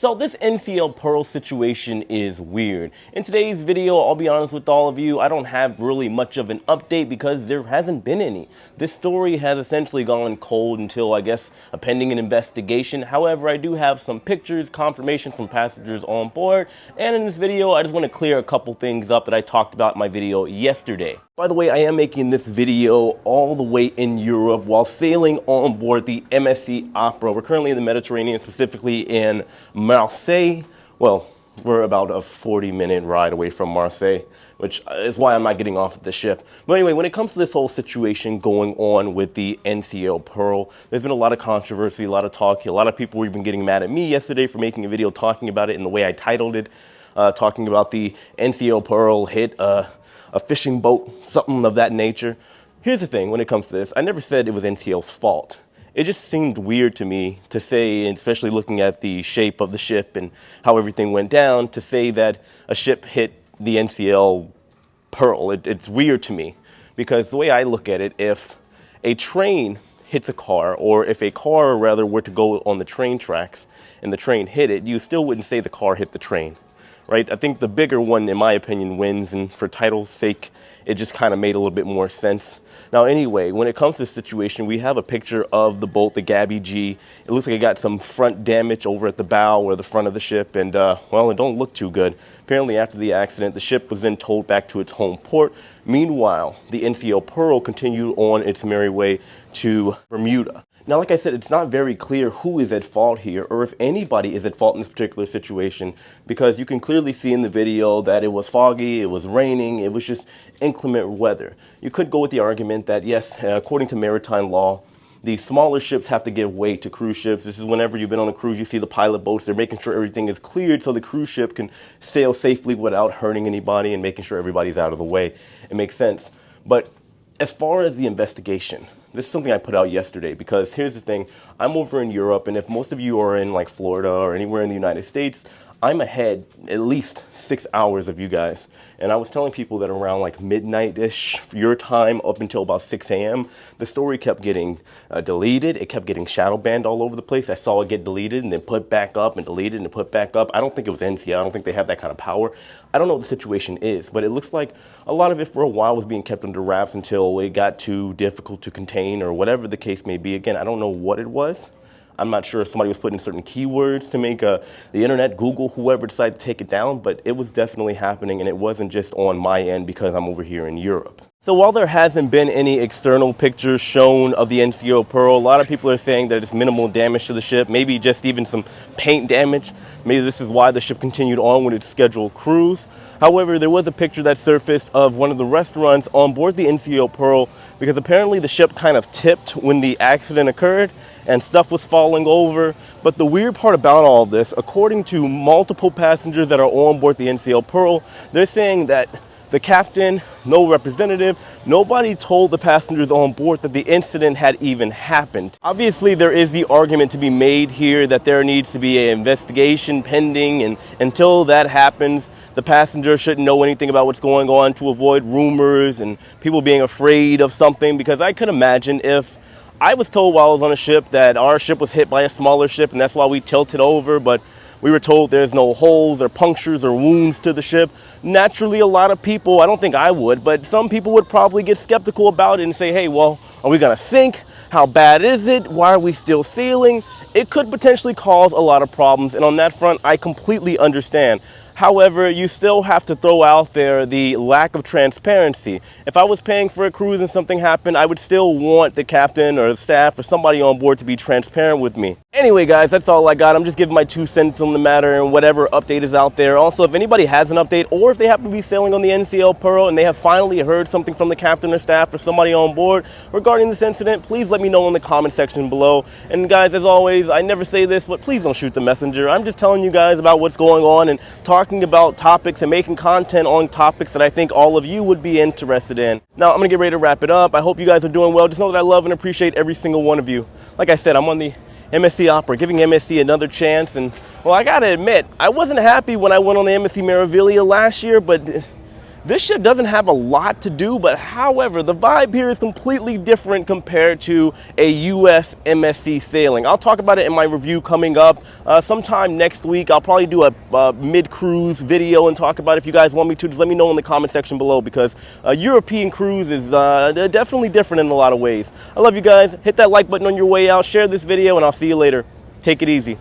So this NCL Pearl situation is weird. In today's video, I'll be honest with all of you, I don't have really much of an update because there hasn't been any. This story has essentially gone cold until, I guess, pending an investigation. However, I do have some pictures, confirmation from passengers on board, and in this video, I just want to clear a couple things up that I talked about in my video yesterday. By the way, I am making this video all the way in Europe while sailing on board the MSC Opera. We're currently in the Mediterranean, specifically in Marseille. Well, we're about a 40-minute ride away from Marseille, which is why I'm not getting off the ship. But anyway, when it comes to this whole situation going on with the NCL Pearl, there's been a lot of controversy, a lot of talk. A lot of people were even getting mad at me yesterday for making a video talking about it in the way I titled it, talking about the NCL Pearl hit a fishing boat, something of that nature. Here's the thing, when it comes to this, I never said it was NCL's fault. It just seemed weird to me to say, especially looking at the shape of the ship and how everything went down, to say that a ship hit the NCL Pearl. It's weird to me because the way I look at it, if a train hits a car, or if a car rather were to go on the train tracks and the train hit it, you still wouldn't say the car hit the train. Right? I think the bigger one, in my opinion, wins, and for title's sake, it just kind of made a little bit more sense. Now, anyway, when it comes to this situation, we have a picture of the boat, the Gabby G. It looks like it got some front damage over at the bow or the front of the ship, and well, it don't look too good. Apparently, after the accident, the ship was then towed back to its home port. Meanwhile, the NCL Pearl continued on its merry way to Bermuda. Now, like I said, it's not very clear who is at fault here or if anybody is at fault in this particular situation, because you can clearly see in the video that it was foggy, it was raining, it was just inclement weather. You could go with the argument that, yes, according to maritime law, the smaller ships have to give way to cruise ships. This is whenever you've been on a cruise, you see the pilot boats, they're making sure everything is cleared so the cruise ship can sail safely without hurting anybody and making sure everybody's out of the way. It makes sense. But as far as the investigation, this is something I put out yesterday because here's the thing, I'm over in Europe, and if most of you are in like Florida or anywhere in the United States, I'm ahead at least 6 hours of you guys. And I was telling people that around like midnight-ish your time up until about 6 a.m., the story kept getting deleted. It kept getting shadow banned all over the place. I saw it get deleted and then put back up and deleted and put back up. I don't think it was NCL. I don't think they have that kind of power. I don't know what the situation is, but it looks like a lot of it for a while was being kept under wraps until it got too difficult to contain or whatever the case may be. Again, I don't know what it was. I'm not sure if somebody was putting certain keywords to make the internet, Google, whoever decided to take it down, but it was definitely happening, and it wasn't just on my end because I'm over here in Europe. So while there hasn't been any external pictures shown of the NCL Pearl, a lot of people are saying that it's minimal damage to the ship, maybe just even some paint damage. Maybe this is why the ship continued on with its scheduled cruise. However, there was a picture that surfaced of one of the restaurants on board the NCL Pearl because apparently the ship kind of tipped when the accident occurred and stuff was falling over. But the weird part about all this, according to multiple passengers that are on board the NCL Pearl, they're saying that the captain, no representative, nobody told the passengers on board that the incident had even happened. Obviously, there is the argument to be made here that there needs to be an investigation pending, and until that happens, the passenger shouldn't know anything about what's going on to avoid rumors and people being afraid of something. Because I could imagine if I was told while I was on a ship that our ship was hit by a smaller ship and that's why we tilted over, but we were told there's no holes or punctures or wounds to the ship. Naturally, a lot of people, I don't think I would, but some people would probably get skeptical about it and say, hey, well, are we gonna sink? How bad is it? Why are we still sailing? It could potentially cause a lot of problems, and on that front, I completely understand. However, you still have to throw out there the lack of transparency. If I was paying for a cruise and something happened, I would still want the captain or the staff or somebody on board to be transparent with me. Anyway, guys, that's all I got. I'm just giving my 2 cents on the matter and whatever update is out there. Also, if anybody has an update, or if they happen to be sailing on the NCL Pearl and they have finally heard something from the captain or staff or somebody on board regarding this incident, please let me know in the comment section below. And guys, as always, I never say this, but please don't shoot the messenger. I'm just telling you guys about what's going on and talking about topics and making content on topics that I think all of you would be interested in. Now, I'm gonna get ready to wrap it up. I hope you guys are doing well. Just know that I love and appreciate every single one of you. Like I said, I'm on the MSC Opera, giving MSC another chance. And well, I gotta admit, I wasn't happy when I went on the MSC Meraviglia last year, but This ship doesn't have a lot to do, but however, the vibe here is completely different compared to a US MSC sailing. I'll talk about it in my review coming up sometime next week. I'll probably do a mid-cruise video and talk about it. If you guys want me to, just let me know in the comment section below, because a European cruise is definitely different in a lot of ways. I love you guys. Hit that like button on your way out, share this video, and I'll see you later. Take it easy.